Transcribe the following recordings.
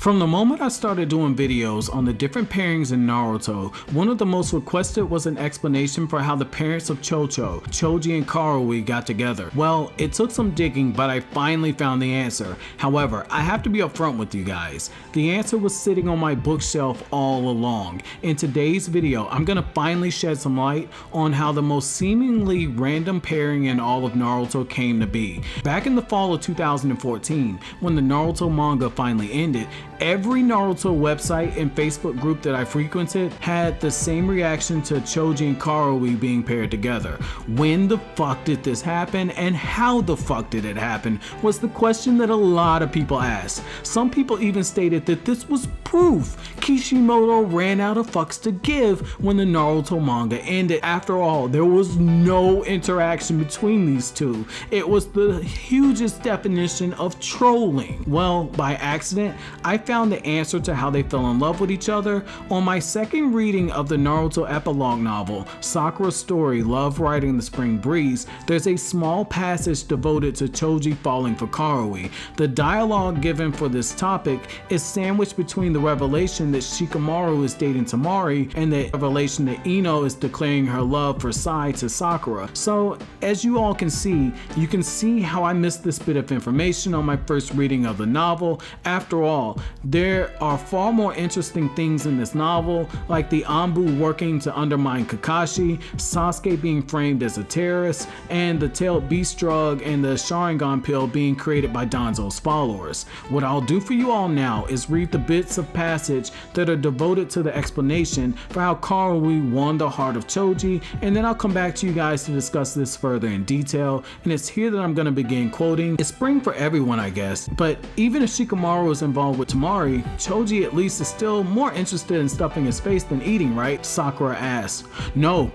From the moment I started doing videos on the different pairings in Naruto, one of the most requested was an explanation for how the parents of Choji and Karui got together. Well, it took some digging, but I finally found the answer. However, I have to be upfront with you guys. The answer was sitting on my bookshelf all along. In today's video, I'm gonna finally shed some light on how the most seemingly random pairing in all of Naruto came to be. Back in the fall of 2014, when the Naruto manga finally ended, every Naruto website and Facebook group that I frequented had the same reaction to Choji and Karui being paired together. When the fuck did this happen, and how the fuck did it happen, was the question that a lot of people asked. Some people even stated that this was proof Kishimoto ran out of fucks to give when the Naruto manga ended. After all, there was no interaction between these two. It was the hugest definition of trolling. Well, by accident, I found the answer to how they fell in love with each other on my second reading of the Naruto epilogue novel, Sakura's Story, Love Riding the Spring Breeze. There's a small passage devoted to Choji falling for Karui. The dialogue given for this topic is sandwiched between the revelation that Shikamaru is dating Temari and the revelation that Ino is declaring her love for Sai to Sakura. So, as you all can see, you can see how I missed this bit of information on my first reading of the novel. After all, there are far more interesting things in this novel, like the Anbu working to undermine Kakashi, Sasuke being framed as a terrorist, and the tailed beast drug and the Sharingan pill being created by Danzo's followers. What I'll do for you all now is read the bits of passage that are devoted to the explanation for how Karui won the heart of Choji, and then I'll come back to you guys to discuss this further in detail. And it's here that I'm going to begin quoting. It's spring for everyone, I guess, but even if Shikamaru is involved with Temari, Choji at least is still more interested in stuffing his face than eating, right? Sakura asked. No,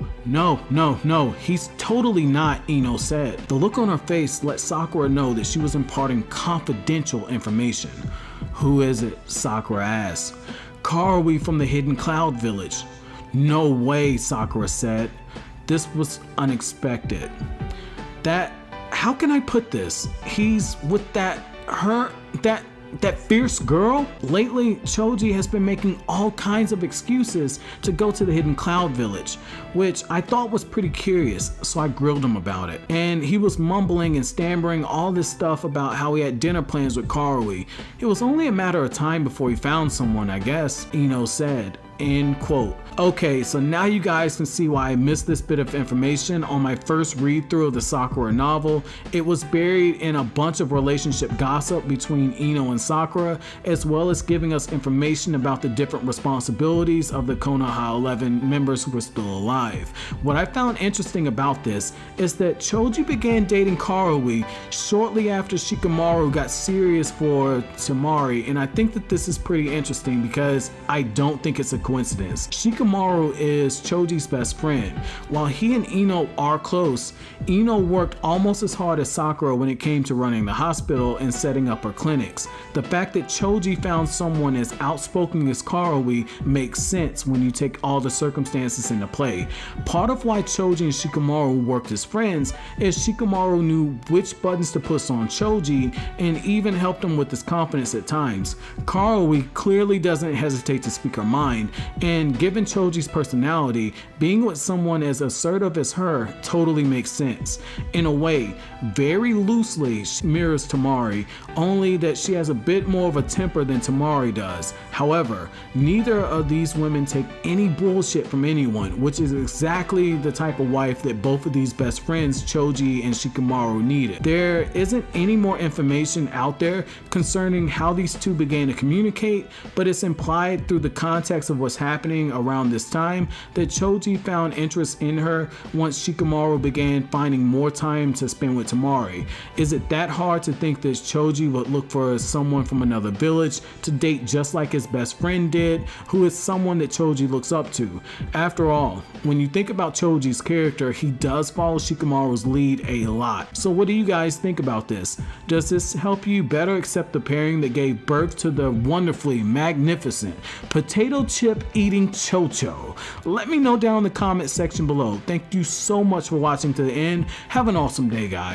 he's totally not, Ino said. The look on her face let Sakura know that she was imparting confidential information. Who is it? Sakura asked. Karui from the Hidden Cloud Village. No way, Sakura said. This was unexpected. How can I put this? He's with that fierce girl? Lately, Choji has been making all kinds of excuses to go to the Hidden Cloud Village, which I thought was pretty curious, so I grilled him about it. And he was mumbling and stammering all this stuff about how he had dinner plans with Karui. It was only a matter of time before he found someone, I guess, Ino said. End quote. Okay, so now you guys can see why I missed this bit of information on my first read through of the Sakura novel. It was buried in a bunch of relationship gossip between Ino and Sakura, as well as giving us information about the different responsibilities of the Konoha 11 members who were still alive. What I found interesting about this is that Choji began dating Karui shortly after Shikamaru got serious for Temari, and I think that this is pretty interesting because I don't think it's a coincidence. Shikamaru is Choji's best friend. While he and Ino are close, Ino worked almost as hard as Sakura when it came to running the hospital and setting up her clinics. The fact that Choji found someone as outspoken as Karui makes sense when you take all the circumstances into play. Part of why Choji and Shikamaru worked as friends is Shikamaru knew which buttons to push on Choji and even helped him with his confidence at times. Karui clearly doesn't hesitate to speak her mind, and given Choji's personality, being with someone as assertive as her totally makes sense. In a way, very loosely she mirrors Temari, only that she has a bit more of a temper than Temari does. However, neither of these women take any bullshit from anyone, which is exactly the type of wife that both of these best friends, Choji and Shikamaru, needed. There isn't any more information out there concerning how these two began to communicate, but it's implied through the context of what's happening around this time that Choji found interest in her once Shikamaru began finding more time to spend with Temari. Is it that hard to think that Choji would look for someone from another village to date just like his best friend did, who is someone that Choji looks up to? After all, when you think about Choji's character, he does follow Shikamaru's lead a lot. So what do you guys think about this? Does this help you better accept the pairing that gave birth to the wonderfully magnificent potato chip eating Chocho? Let me know down in the comment section below. Thank you so much for watching to the end. Have an awesome day, guys.